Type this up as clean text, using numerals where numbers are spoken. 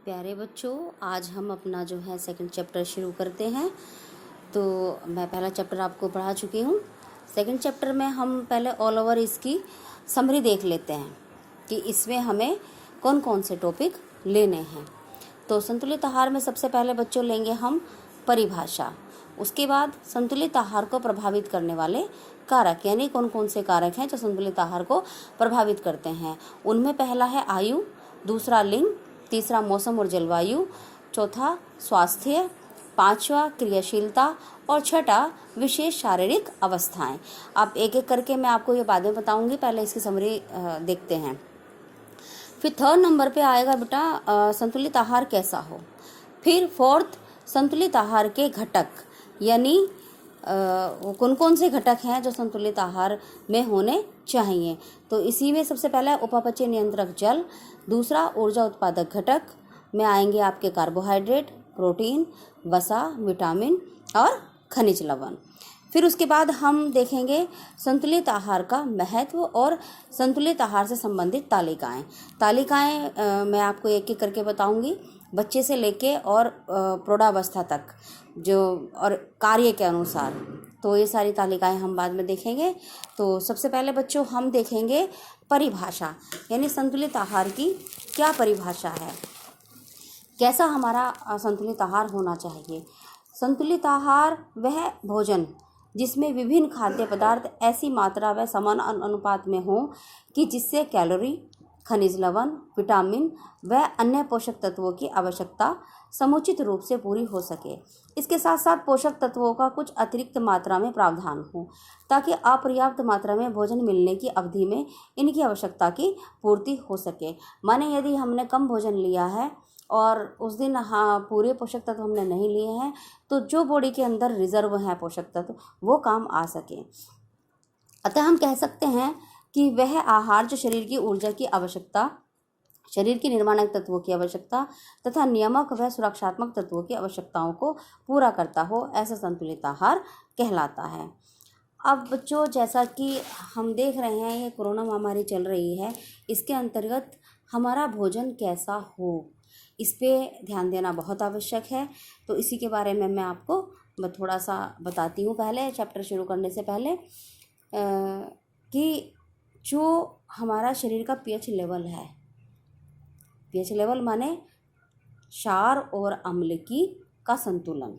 प्यारे बच्चों, आज हम अपना जो है सेकंड चैप्टर शुरू करते हैं। तो मैं पहला चैप्टर आपको पढ़ा चुकी हूँ। सेकंड चैप्टर में हम पहले ऑल ओवर इसकी समरी देख लेते हैं कि इसमें हमें कौन कौन से टॉपिक लेने हैं। तो संतुलित आहार में सबसे पहले बच्चों लेंगे हम परिभाषा। उसके बाद संतुलित आहार को प्रभावित करने वाले कारक, यानी कौन कौन से कारक हैं जो संतुलित आहार को प्रभावित करते हैं। उनमें पहला है आयु, दूसरा लिंग, तीसरा मौसम और जलवायु, चौथा स्वास्थ्य, पांचवा क्रियाशीलता और छठा विशेष शारीरिक अवस्थाएं। अब एक एक करके मैं आपको ये बातें बताऊंगी, पहले इसकी समरी देखते हैं। फिर थर्ड नंबर पे आएगा बेटा संतुलित आहार कैसा हो। फिर फोर्थ संतुलित आहार के घटक, यानी कौन कौन से घटक हैं जो संतुलित आहार में होने चाहिए। तो इसी में सबसे पहला है उपापचय नियंत्रक जल, दूसरा ऊर्जा उत्पादक घटक में आएंगे आपके कार्बोहाइड्रेट, प्रोटीन, वसा, विटामिन और खनिज लवण। फिर उसके बाद हम देखेंगे संतुलित आहार का महत्व और संतुलित आहार से संबंधित तालिकाएं मैं आपको एक एक करके बताऊंगी, बच्चे से लेके और प्रौढ़ावस्था तक जो और कार्य के अनुसार। तो ये सारी तालिकाएं हम बाद में देखेंगे। तो सबसे पहले बच्चों हम देखेंगे परिभाषा, यानी संतुलित आहार की क्या परिभाषा है, कैसा हमारा संतुलित आहार होना चाहिए। संतुलित आहार वह भोजन जिसमें विभिन्न खाद्य पदार्थ ऐसी मात्रा व समान अनुपात में हो कि जिससे कैलोरी, खनिज लवण, विटामिन व अन्य पोषक तत्वों की आवश्यकता समुचित रूप से पूरी हो सके। इसके साथ साथ पोषक तत्वों का कुछ अतिरिक्त मात्रा में प्रावधान हो ताकि अपर्याप्त मात्रा में भोजन मिलने की अवधि में इनकी आवश्यकता की पूर्ति हो सके। माने यदि हमने कम भोजन लिया है और उस दिन पूरे पोषक तत्व हमने नहीं लिए हैं, तो जो बॉडी के अंदर रिजर्व हैं पोषक तत्व वो काम आ सके। अतः हम कह सकते हैं कि वह आहार जो शरीर की ऊर्जा की आवश्यकता, शरीर की निर्माणक तत्वों की आवश्यकता तथा नियामक व सुरक्षात्मक तत्वों की आवश्यकताओं को पूरा करता हो, ऐसा संतुलित आहार कहलाता है। अब बच्चों, जैसा कि हम देख रहे हैं ये कोरोना महामारी चल रही है, इसके अंतर्गत हमारा भोजन कैसा हो इस पे ध्यान देना बहुत आवश्यक है। तो इसी के बारे में मैं आपको थोड़ा सा बताती हूँ पहले चैप्टर शुरू करने से पहले कि जो हमारा शरीर का पीएच लेवल है, पीएच लेवल माने क्षार और अम्ल का संतुलन।